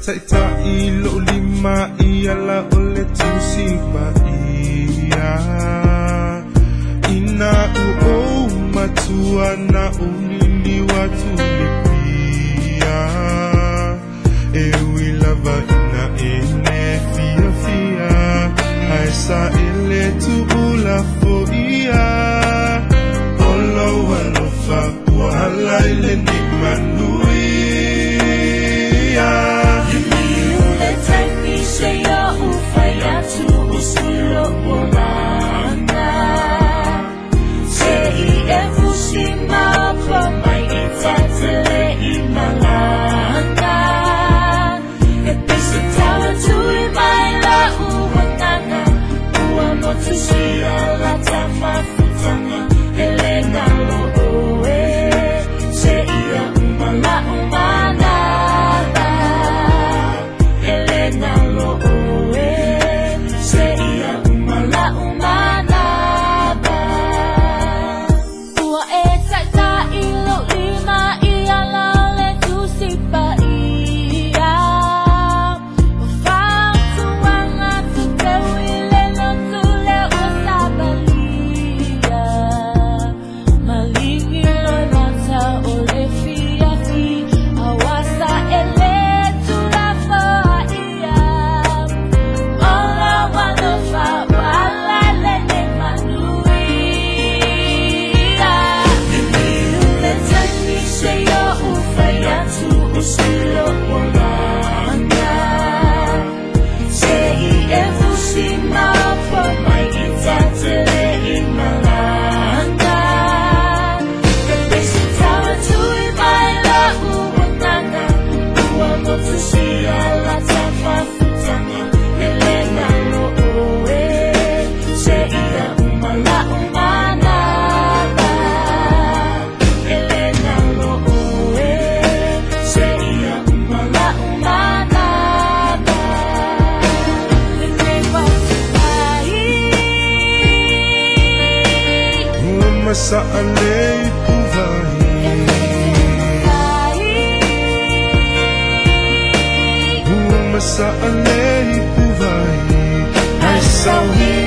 taita ilo lima iala ole tusipa ia ina uo matua na unili watu lipia ewi lava ina ene fia fia aisa ele tu ula foia olo walofa wala ile ni manui Liliu Le Taime Shea ufaya tu usulo bolana Sei evushima pa mai itatele imalana Episi tawa tu imaila uwanana Uamotu shia la tama futana Elena lo oe Shea umala umana Masa alei puvai Masa alei puvai Ai sauhi